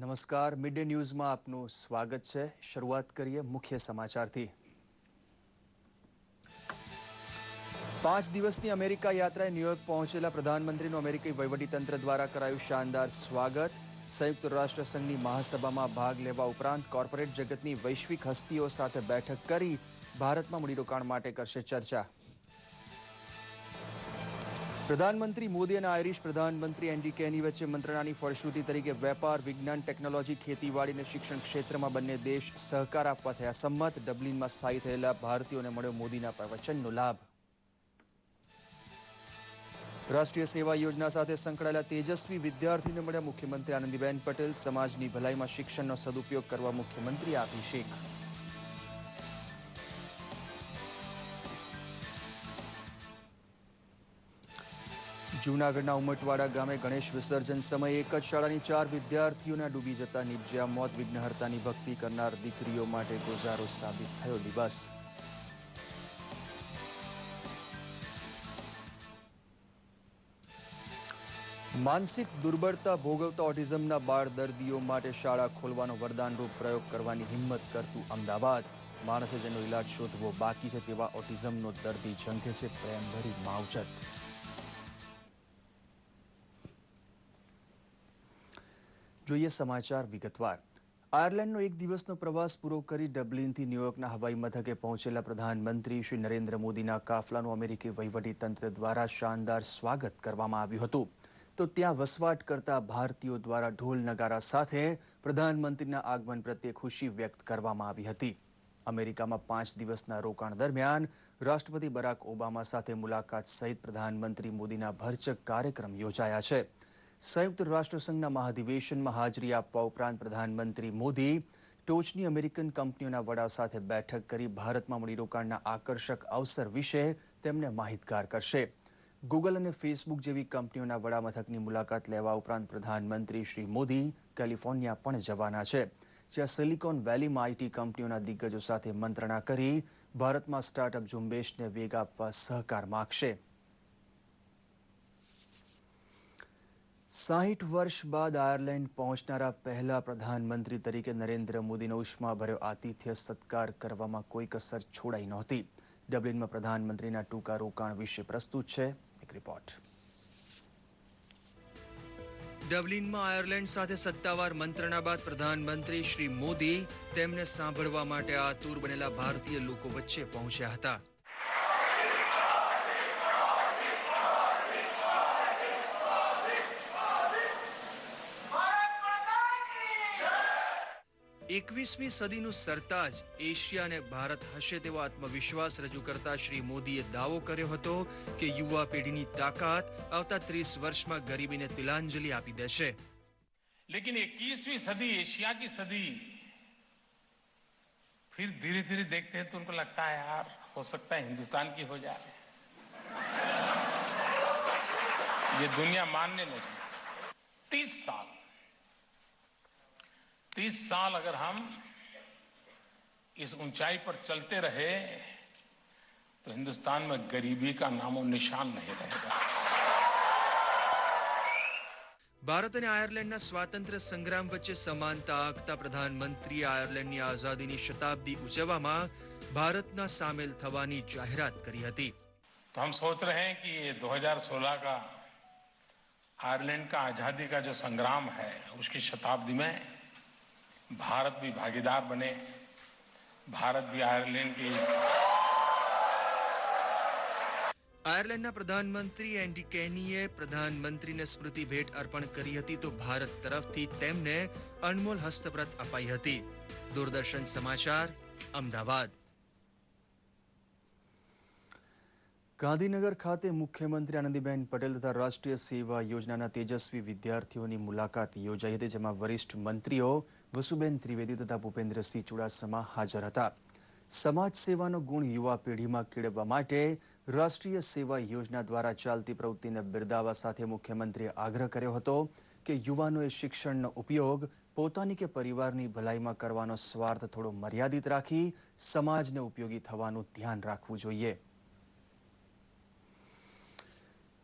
નમસ્કાર, mid day ન્યૂઝમાં આપનું સ્વાગત છે। શરૂઆત કરીએ મુખ્ય સમાચારથી। 5 દિવસની અમેરિકા યાત્રાએ ન્યૂયોર્ક પહોંચેલા પ્રધાનમંત્રીનું અમેરિકી વહીવટીતંત્ર દ્વારા કરાયું શાનદાર સ્વાગત। સંયુક્ત રાષ્ટ્ર સંઘની મહાસભામાં ભાગ લેવા ઉપરાંત કોર્પોરેટ જગતની વૈશ્વિક હસ્તીઓ સાથે બેઠક કરી ભારતમાં મૂડીરોકાણ માટે કરશે ચર્ચા। પ્રધાનમંત્રી મોદી અને આયરિશ પ્રધાનમંત્રી એન્ડી કેની વચ્ચે મંત્રણાની ફળશ્રુતિ તરીકે વેપાર, વિજ્ઞાન, ટેકનોલોજી, ખેતીવાડી અને શિક્ષણ ક્ષેત્રમાં બંને દેશ સહકાર આપવા થયા સંમત। ડબલિનમાં સ્થાયી થયેલા ભારતીયોને મળ્યો મોદીના પ્રવચનનો લાભ। રાષ્ટ્રીય સેવા યોજના સાથે સંકળાયેલા તેજસ્વી વિદ્યાર્થીને મળ્યા મુખ્યમંત્રી આનંદીબેન પટેલ। સમાજની ભલાઈમાં શિક્ષણનો સદુપયોગ કરવા મુખ્યમંત્રી આપી શીખ। જૂનાગઢના ઉમટવાડા ગામે ગણેશ વિસર્જન સમયે એક જ શાળાની 4 વિદ્યાર્થીઓના ડૂબી જતા નિપજ્યા મોત। વિઘ્નહર્તાની ભક્તિ કરનાર દીકરીઓ માટે ગોઝારો સાબિત થયો દિવસ। માનસિક દુર્બળતા ભોગવતા ઓટિઝમના બાળ દર્દીઓ માટે શાળા ખોલવાનો વરદાનરૂપ પ્રયોગ કરવાની હિંમત કરતું અમદાવાદ। માણસે જેનો ઇલાજ શોધવો બાકી છે તેવા ઓટિઝમનો દર્દી ઝંખે છે પ્રેમભરી માવજત। જોઈએ સમાચાર વિગતવાર। આયર્લેન્ડનો એક દિવસનો પ્રવાસ પૂરો કરી ડબલિનથી ન્યૂયોર્કના હવાઈ મથકે પહોંચેલા પ્રધાનમંત્રી શ્રી નરેન્દ્ર મોદીના કાફલાનું અમેરિકી વહીવટીતંત્ર દ્વારા શાનદાર સ્વાગત કરવામાં આવ્યું હતું। તો ત્યાં વસવાટ કરતા ભારતીયો દ્વારા ઢોલ નગારા સાથે પ્રધાનમંત્રીના આગમન પ્રત્યે ખુશી વ્યક્ત કરવામાં આવી હતી। અમેરિકામાં 5 દિવસના રોકાણ દરમિયાન રાષ્ટ્રપતિ બરાક ઓબામા સાથે મુલાકાત સહિત પ્રધાનમંત્રી મોદીના ભરચક કાર્યક્રમ યોજાયા છે। સંયુક્ત રાષ્ટ્રસંઘના મહાધિવેશનમાં હાજરી આપવા ઉપરાંત પ્રધાનમંત્રી મોદી ટોચની અમેરિકન કંપનીઓના વડા સાથે બેઠક કરી ભારતમાં મૂડીરોકાણના આકર્ષક અવસર વિશે તેમને માહિતગાર કરશે। ગૂગલ અને ફેસબુક જેવી કંપનીઓના વડા મથકની મુલાકાત લેવા ઉપરાંત પ્રધાનમંત્રી શ્રી મોદી કેલિફોર્નિયા પણ જવાના છે, જ્યાં સિલિકોન વેલીમાં આઈટી કંપનીઓના દિગ્ગજો સાથે મંત્રણા કરી ભારતમાં સ્ટાર્ટઅપ ઝુંબેશને વેગ આપવા સહકાર માગશે। 60 વર્ષ બાદ આયર્લેન્ડ પહોંચનારા પહેલા પ્રધાનમંત્રી તરીકે નરેન્દ્ર મોદીનો ઉષ્માભર્યો આતિથ્ય સત્કાર કરવામાં કોઈ કસર છોડાઈ નહોતી। ડબલિનમાં પ્રધાનમંત્રીના ટૂંકા રોકાણ વિશે પ્રસ્તુત છે એક રિપોર્ટ। ડબલિનમાં આયર્લેન્ડ સાથે સત્તાવાર મંત્રણા બાદ પ્રધાનમંત્રી શ્રી મોદી તેમને સાંભળવા માટે આતુર બનેલા ભારતીય લોકો વચ્ચે પહોંચ્યા હતા। 21મી સદીનું સરતાજ એશિયા અને ભારત હશે તેવો આત્મવિશ્વાસ રજૂ કરતા શ્રી મોદીએ દાવો કર્યો હતો કે યુવા પેઢીની તાકાત આવતા 30 વર્ષમાં ગરીબીને તિલાંજલિ આપી દેશે। लेकिन 21वीं सदी एशिया की सदी फिर धीरे धीरे देखते हैं तो उनको लगता है यार हो सकता है हिंदुस्तान की हो जाए। ये दुनिया मानने लगी। 30 साल अगर हम इस ऊंचाई पर चलते रहे तो हिंदुस्तान में गरीबी का नामो निशान नहीं रहेगा। ભારત અને આયર્લેન્ડના સ્વાતંત્ર્ય સંગ્રામ વચ્ચે સમાનતા આંકતા પ્રધાનમંત્રીએ આયર્લેન્ડની આઝાદીની શતાબ્દી ઉજવવામાં ભારતના સામેલ થવાની જાહેરાત કરી હતી। तो हम सोच रहे हैं कि ये 2016 का आयरलैंड का आजादी का जो संग्राम है उसकी शताब्दी में भारत भी भागीदार बने, भारत भी आयरलैंड की આયર્લેન્ડના પ્રધાનમંત્રી એન્ડી કેનીએ પ્રધાનમંત્રીને સ્મૃતિ ભેટ અર્પણ કરી હતી તો ભારત તરફથી તેમને અનમોલ હસ્તપ્રત અપાઈ હતી। દૂરદર્શન સમાચાર, અમદાવાદ। ગાંધીનગર ખાતે મુખ્યમંત્રી આનંદીબેન પટેલ તથા રાષ્ટ્રીય સેવા યોજનાના તેજસ્વી વિદ્યાર્થીઓની મુલાકાત યોજાઈ હતી, જેમાં વરિષ્ઠ મંત્રીઓ વસુબેન ત્રિવેદી તથા ભૂપેન્દ્રસિંહ ચુડાસમા હાજર હતા। સમાજ સેવાનો ગુણ યુવા પેઢીમાં કેળવવા માટે રાષ્ટ્રીય સેવા યોજના દ્વારા ચાલતી પ્રવૃત્તિને બિરદાવવા સાથે મુખ્યમંત્રીએ આગ્રહ કર્યો હતો કે યુવાનોએ શિક્ષણનો ઉપયોગ પોતાની કે પરિવારની ભલાઈમાં કરવાનો સ્વાર્થ થોડો મર્યાદિત રાખી સમાજને ઉપયોગી થવાનું ધ્યાન રાખવું જોઈએ।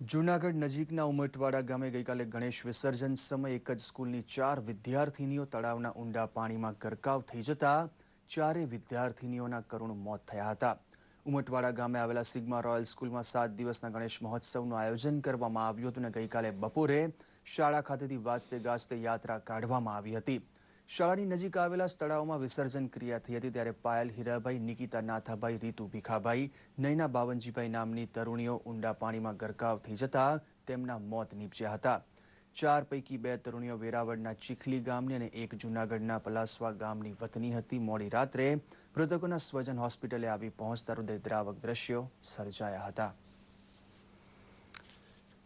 જૂનાગઢ નજીકના ઉમટવાડા ગામે ગઈકાલે ગણેશ વિસર્જન સમયે એક જ સ્કૂલની 4 વિદ્યાર્થીનીઓ તળાવના ઊંડા પાણીમાં ગરકાવ થઈ જતા 4 વિદ્યાર્થીનીઓના કરુણ મોત થયા હતા. ઉમટવાડા ગામે આવેલા સિગ્મા રોયલ સ્કૂલમાં 7 દિવસના ગણેશ મહોત્સવનું આયોજન કરવામાં આવ્યું હતું અને ગઈકાલે બપોરે શાળા ખાતેથી વાજતે ગાજતે યાત્રા કાઢવામાં આવી હતી. શાળાની નજીક આવેલા તળાવમાં વિસર્જન ક્રિયા થઈ હતી ત્યારે પાયલ હીરાભાઈ, નિકિતા નાથાભાઈ, રીતુ ભીખાભાઈ, નૈના બાવનજીભાઈ નામની તરુણીઓ ઊંડા પાણીમાં ગરકાવ થઈ જતા તેમના મોત નીપજ્યા હતા. 4 પૈકી 2 તરુણીઓ વેરાવળના ચીખલી ગામની અને 1 જૂનાગઢના પલાસવા ગામની વતની હતી. મોડી રાત્રે મૃતકોના સ્વજન હોસ્પિટલે આવી પહોંચતા હૃદયદ્રાવક દ્રશ્યો સર્જાયા હતા.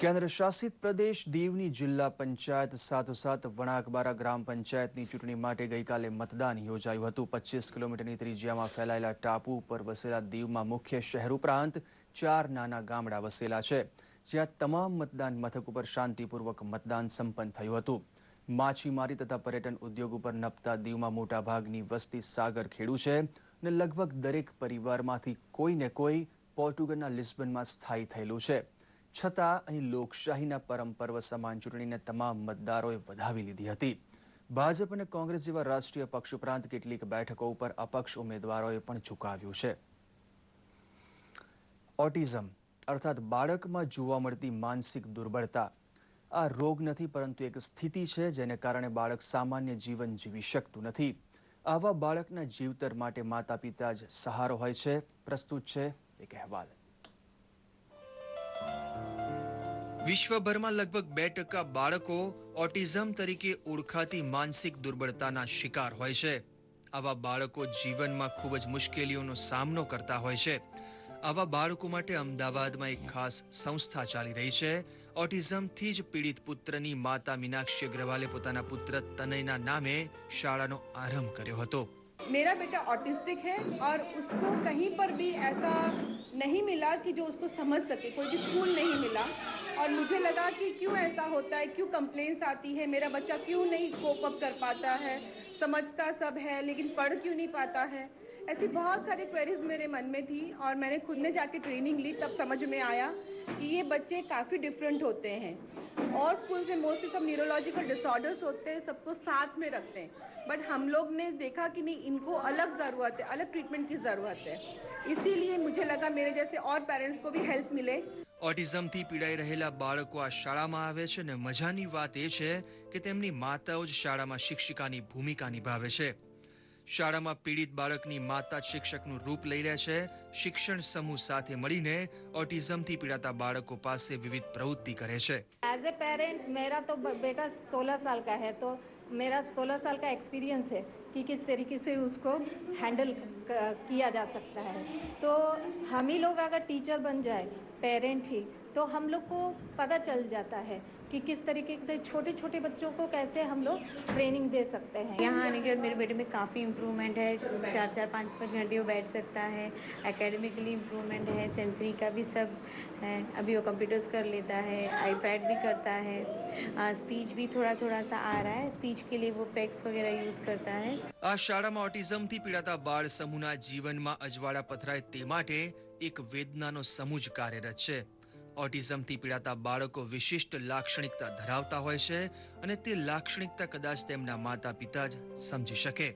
કેન્દ્ર શાસિત પ્રદેશ દીવની જિલ્લા પંચાયત સાથોસાથ વણાકબારા ગ્રામ પંચાયતની ચૂંટણી માટે ગઈકાલે મતદાન યોજાયું હતું. 25 કિલોમીટરની ત્રિજ્યામાં ફેલાયેલા ટાપુ ઉપર વસેલા દીવમાં મુખ્ય શહેર ઉપરાંત 4 નાના ગામડા વસેલા છે, જ્યાં તમામ મતદાન મથક ઉપર શાંતિપૂર્વક મતદાન સંપન્ન થયું હતું. માછીમારી તથા પર્યટન ઉદ્યોગ ઉપર નપતા દીવમાં મોટાભાગની વસ્તી સાગર ખેડુ છે અને લગભગ દરેક પરિવારમાંથી કોઈને કોઈ પોર્ટુગલના લિસ્બનમાં સ્થાયી થયેલું છે. છતાં અહીં લોકશાહીના પરમ પર્વ સમાન ચૂંટણીને તમામ મતદારોએ વધાવી લીધી હતી. ભાજપ અને કોંગ્રેસ જેવા રાષ્ટ્રીય પક્ષ ઉપરાંત કેટલીક બેઠકો ઉપર અપક્ષ ઉમેદવારોએ પણ ઝુકાવ્યું છે. ઓટિઝમ અર્થાત બાળકમાં જોવા મળતી માનસિક દુર્બળતા આ રોગ નથી, પરંતુ એક સ્થિતિ છે જેને કારણે બાળક સામાન્ય જીવન જીવી શકતું નથી. આવા બાળકના જીવતર માટે માતા પિતા જ સહારો હોય છે. પ્રસ્તુત છે એક અહેવાલ. વિશ્વભરમાં લગભગ 2% બાળકો ઓટિઝમ તરીકે ઓળખાતી માનસિક દુર્બળતાના શિકાર હોય છે. આવા બાળકો જીવનમાં ખૂબ જ મુશ્કેલીઓનો સામનો કરતા હોય છે. આવા બાળકો માટે અમદાવાદમાં એક ખાસ સંસ્થા ચાલી રહી છે. ઓટિઝમથી જ પીડિત પુત્રની માતા મીનાક્ષી અગ્રવાલે પોતાના પુત્ર તનયના નામે શાળાનો આરંભ કર્યો હતો. मेरा बेटा ऑटिस्टिक है और उसको कहीं पर भी ऐसा नहीं मिला कि जो उसको समझ सके, कोई भी स्कूल नहीं मिला और मुझे लगा कि क्यों ऐसा होता है, क्यों कंप्लेंट्स आती है, मेरा बच्चा क्यों नहीं कोप अप कर पाता है, समझता सब है लेकिन पढ़ क्यों नहीं पाता है. ऐसी बहुत सारी क्वेरीज मेरे मन में थी और मैंने खुद ने जाके ट्रेनिंग ली, तब समझ में आया कि ये बच्चे काफ़ी डिफरेंट होते हैं और स्कूल से मोस्टली सब न्यूरोलॉजिकल डिसऑर्डर्स होते हैं, सबको साथ में रखते हैं, बट हम लोग ने देखा कि नहीं, इनको अलग ज़रूरत है, अलग ट्रीटमेंट की ज़रूरत है. इसीलिए मुझे लगा मेरे जैसे और पेरेंट्स को भी हेल्प मिले. ઓટિઝમથી પીડાઈ રહેલા બાળકો આ શાળામાં આવે છે અને મજાની વાત એ છે કે તેમની માતાઓ જ શાળામાં શિક્ષિકાની ભૂમિકા નિભાવે છે. શાળામાં પીડિત બાળકની માતા શિક્ષકનું રૂપ લઈ રહે છે. શિક્ષણ સમૂહ સાથે મળીને ઓટિઝમથી પીડાતા બાળકો પાસે વિવિધ પ્રવૃત્તિ કરે છે. एज ए पेरेंट मेरा तो बेटा 16 साल का है, तो मेरा 16 साल का एक्सपीरियंस है कि किस तरीके से उसको हैंडल किया जा सकता है. तो हम ही लोग अगर टीचर बन जाए, पेरेंट ही, तो हम लोग को पता चल जाता है कि किस तरीके से छोटे छोटे बच्चों को कैसे हम लोग ट्रेनिंग दे सकते हैं. यहाँ आने के बाद मेरे बेटे में काफ़ी इम्प्रूवमेंट है. 4-5 घंटे वो बैठ सकता है. एकेडमिकली इम्प्रूवमेंट है. सेंसरी का भी सब है. अभी वो कंप्यूटर्स कर लेता है, आईपैड भी करता है. स्पीच भी थोड़ा थोड़ा सा आ रहा है. स्पीच के लिए वो पेक्स वगैरह यूज़ करता है. આ શાળામાં ઓટિઝમથી પીડાતા બાળ સમૂહના જીવનમાં અજવાળા પથરાય તે માટે એક વેદનાનો સમૂહ જ કાર્યરત છે. ઓટિઝમથી પીડાતા બાળકો વિશિષ્ટ લાક્ષણિકતા ધરાવતા હોય છે અને તે લાક્ષણિકતા કદાચ તેમના માતા પિતા જ સમજી શકે.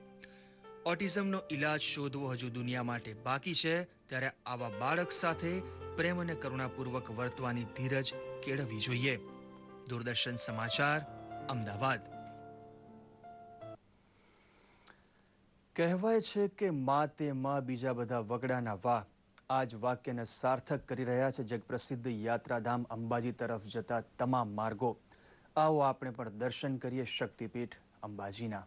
ઓટિઝમનો ઇલાજ શોધવો હજુ દુનિયા માટે બાકી છે, ત્યારે આવા બાળક સાથે પ્રેમ અને કરુણાપૂર્વક વર્તવાની ધીરજ કેળવવી જોઈએ. દૂરદર્શન સમાચાર, અમદાવાદ. કહેવાય છે કે માં તે માં, બીજા બધા વગડાના વાહ. આ જ વાક્યને સાર્થક કરી રહ્યા છે જગપ્રસિદ્ધ યાત્રાધામ અંબાજી તરફ જતા તમામ માર્ગો. આવો આપણે પણ દર્શન કરીએ શક્તિપીઠ અંબાજીના.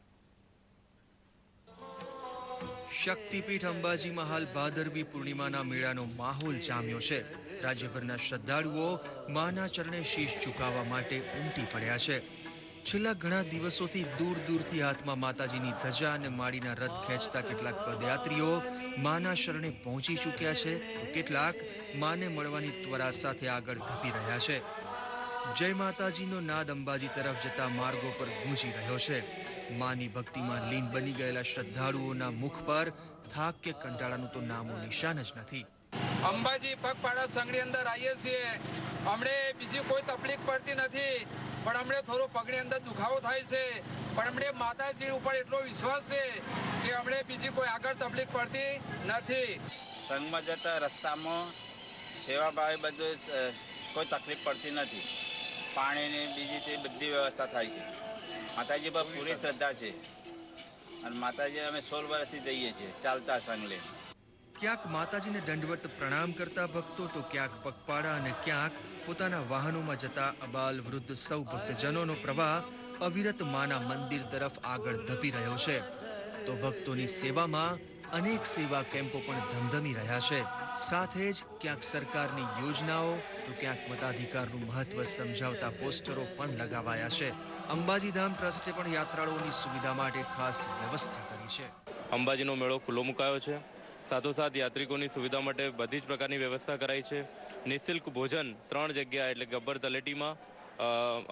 શક્તિપીઠ અંબાજીમાં હાલ ભાદરવી પૂર્ણિમાના મેળાનો માહોલ જામ્યો છે. રાજ્યભરના શ્રદ્ધાળુઓ માના ચરણે શીશ ઝુકાવવા માટે ઉમટી પડ્યા છે. છેલ્લા ઘણા દિવસોથી દૂર દૂરથી હાથમાં માતાજીની ધજા અને માળીના રથ ખેંચતા કેટલાક પદયાત્રીઓ માના શરણે પહોંચી ચૂક્યા છે, તો કેટલાક માને મળવાની ત્વરા સાથે આગળ ધપી રહ્યા છે. જય માતાજીનો નાદ અંબાજી તરફ જતા માર્ગો પર ગૂંજી રહ્યો છે. માની ભક્તિમાં લીન બની ગયેલા શ્રદ્ધાળુઓના મુખ પર થાક કે કંટાળાનું તો નામો નિશાન જ નથી. અંબાજી પગપાળા સંઘની અંદર આવીએ છીએ હમણે બીજી કોઈ તકલીફ પડતી નથી, પણ હમણે થોડો પગની અંદર દુખાવો થાય છે, પણ હમણે માતાજી ઉપર એટલો વિશ્વાસ છે કે હમણે બીજી કોઈ આગળ તકલીફ પડતી નથી. સંઘમાં જતા રસ્તામાં સેવાભાવી બધું કોઈ તકલીફ પડતી નથી. પાણીની બીજી તે બધી વ્યવસ્થા થાય છે. માતાજી પર પૂરી શ્રદ્ધા છે અને માતાજી અમે 16 વર્ષથી જઈએ છીએ ચાલતા સંઘ લઈને. ક્યાંક માતાજીને દંડવત પ્રણામ કરતા ભક્તો તો ક્યાંક પગપાળા અને ક્યાંક પોતાના વાહનોમાં જતા અબાલ વૃદ્ધ સૌ ભક્તજનોનો પ્રવાહ અવિરત માના મંદિર તરફ આગળ ધપી રહ્યો છે. તો ભક્તોની સેવામાં અનેક સેવા કેમ્પો પણ ધમધમી રહ્યા છે. સાથે જ ક્યાંક સરકારની યોજનાઓ તો ક્યાંક મતાધિકારનું મહત્વ સમજાવતા પોસ્ટરો પણ લગાવાયા છે. અંબાજી ધામ ટ્રસ્ટે પણ યાત્રાળુઓની સુવિધા માટે ખાસ વ્યવસ્થા કરી છે. અંબાજીનો મેળો ખુલ્લો મુકાયો છે. સાથોસાથ યાત્રિકોની સુવિધા માટે બધી જ પ્રકારની વ્યવસ્થા કરાઈ છે. નિઃશુલ્ક ભોજન 3 જગ્યા એટલે ગબ્બર તલેટીમાં,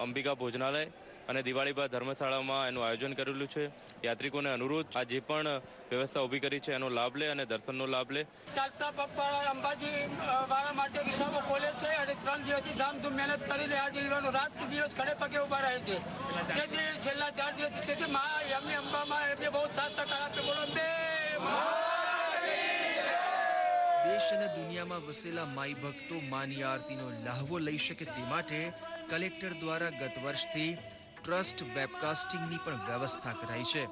અંબિકા ભોજનાલય અને દિવાળી બાદ ધર્મશાળામાં એનું આયોજન કરેલું છે. યાત્રિકોને અનુરોધ આ જે પણ વ્યવસ્થા ઊભી કરી છે એનો લાભ લે અને દર્શનનો લાભ લે. ચાલતા પગપાળા અંબાજી વાળા માટે રિક્ષાઓ ખોલે છે અને 3 દિવસથી ધામધૂમ મહેનત કરીને આજે યુવાનો રાત દિવસ ખડે પગે ઊભા રહે છે. તેથી છેલ્લા 4 દિવસથી તેથી એમની અંબામાં એમને બહુ સાથ સહકાર આપે. બોલો બે દેશ અને દુનિયામાં વસેલા માઈ ભક્તો માની આરતીનો લહાવો લઈ શકે તે માટે કલેક્ટર દ્વારા ગત વર્ષથી ટ્રસ્ટ વેબકાસ્ટિંગની પણ વ્યવસ્થા કરાઈ છે.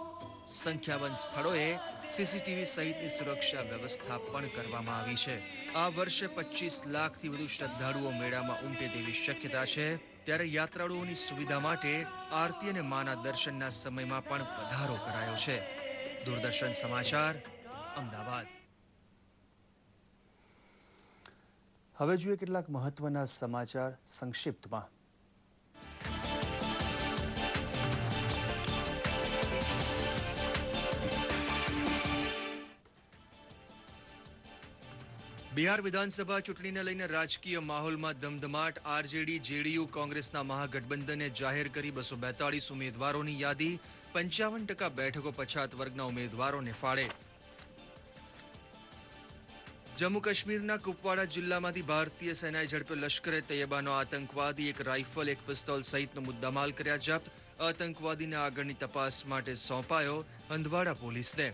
સંખ્યાબંધ સ્થળોએ સીસીટીવી સહિતની સુરક્ષા વ્યવસ્થા પણ કરવામાં આવી છે. આ વર્ષે 25 લાખથી વધુ શ્રદ્ધાળુઓ મેળામાં ઉમટે તેવી શક્યતા છે. ત્યારે યાત્રાળુઓની સુવિધા માટે આરતી અને માના દર્શનના સમયમાં પણ વધારો કરાયો છે. દૂરદર્શન સમાચાર, અમદાવાદ. હવે જોઈએ કેટલાક મહત્વના સમાચાર સંક્ષિપ્તમાં. બિહાર વિધાનસભા ચૂંટણીને લઈને રાજકીય માહોલમાં ધમધમાટ. આરજેડી, જેડીયુ, કોંગ્રેસના મહાગઠબંધને જાહેર કરી 242 ઉમેદવારોની યાદી. 55% બેઠકો પછાત વર્ગના ઉમેદવારોને ફાળે. જમ્મુ કાશ્મીરના કુપવાડા જિલ્લામાંથી ભારતીય સેનાએ ઝડપ્યો લશ્કરે તૈયબાનો આતંકવાદી. 1 રાઇફલ, 1 પિસ્તોલ સહિતનો મુદ્દામાલ કર્યા જપ્ત. આતંકવાદીને આગળની તપાસ માટે સોંપાયો હંદવાડા પોલીસને.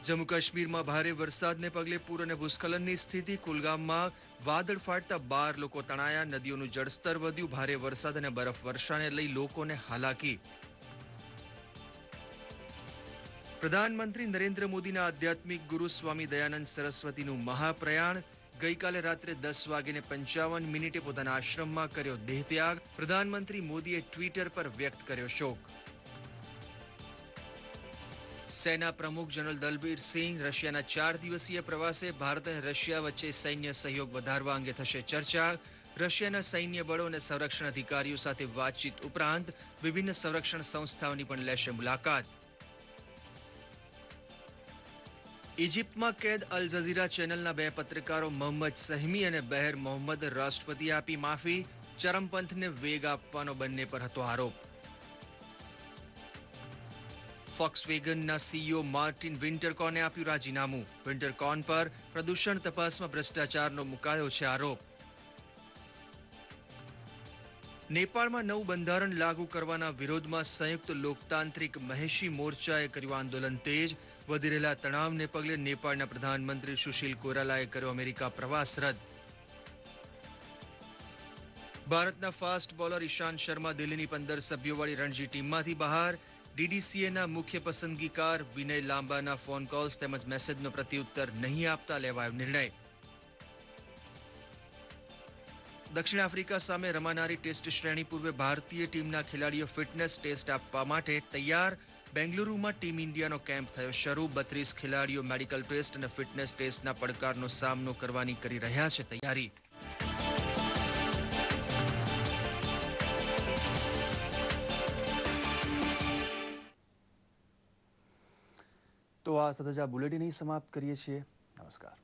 જમ્મુ કાશ્મીરમાં ભારે વરસાદને પગલે પૂર અને ભૂસ્ખલનની સ્થિતિ. કુલગામમાં વાદળ ફાટતા 12 લોકો તણાયા. નદીઓનું જળસ્તર વધ્યું. ભારે વરસાદ અને બરફવર્ષાને લઈ લોકોને હાલાકી. પ્રધાનમંત્રી નરેન્દ્ર મોદીના આધ્યાત્મિક ગુરુ સ્વામી દયાનંદ સરસ્વતીનું મહાપ્રયાણ. ગઈકાલે રાત્રે 10:55 પોતાના આશ્રમમાં કર્યો દેહત્યાગ. પ્રધાનમંત્રી મોદીએ ટ્વિટર પર વ્યક્ત કર્યો શોક. સેના પ્રમુખ જનરલ દલબીર સિંહ રશિયાના 4 દિવસીય પ્રવાસે. ભારત અને રશિયા વચ્ચે સૈન્ય સહયોગ વધારવા અંગે થશે ચર્ચા. રશિયાના સૈન્ય બળો અને સંરક્ષણ અધિકારીઓ સાથે વાતચીત ઉપરાંત વિભિન્ન સંરક્ષણ સંસ્થાઓની પણ લેશે મુલાકાત. ઇજિપ્તમાં કેદ અલ જઝીરા ચેનલના 2 પત્રકારો મોહમ્મદ સહમી અને બહેર મોહમ્મદ રાષ્ટ્રપતિએ આપી માફી. ચરમપંથને વેગ આપવાનો બંને પર હતો આરોપ. ફોક્સવેગનના સીઈઓ માર્ટિન વિન્ટરકોર્ને આપ્યું રાજીનામું. વિન્ટરકોર્ન પર પ્રદૂષણ તપાસમાં ભ્રષ્ટાચારનો મુકાયો છે આરોપ. નેપાળમાં નવું બંધારણ લાગુ કરવાના વિરોધમાં સંયુક્ત લોકતાંત્રિક મહેશી મોરચાએ કર્યું આંદોલન તેજ. વધી રહેલા તણાવને પગલે નેપાળના પ્રધાનમંત્રી સુશીલ કોયરાલાએ કર્યો અમેરિકા પ્રવાસ રદ. ભારતના ફાસ્ટ બોલર ઈશાંત શર્મા દિલ્હીની 15 સભ્યોવાળી રણજી ટીમમાંથી બહાર. ડીડીસીએના મુખ્ય પસંદગીકાર વિનય લાંબાના ફોન કોલ્સ તેમજ મેસેજનો પ્રત્યુત્તર નહીં આપતા લેવાયો નિર્ણય. દક્ષિણ આફ્રિકા સામે રમાનારી ટેસ્ટ શ્રેણી પૂર્વે ભારતીય ટીમના ખેલાડીઓ ફિટનેસ ટેસ્ટ આપવા માટે તૈયાર. બેંગલુરુમાં ટીમ ઇન્ડિયાનો કેમ્પ થયો શરૂ. 32 ખેલાડીઓ મેડિકલ ટેસ્ટ અને ફિટનેસ ટેસ્ટના પડકારનો સામનો કરવાની કરી રહ્યા છે તૈયારી. તો આ સાથે જ આ બુલેટિન સમાપ્ત કરીએ છીએ. નમસ્કાર.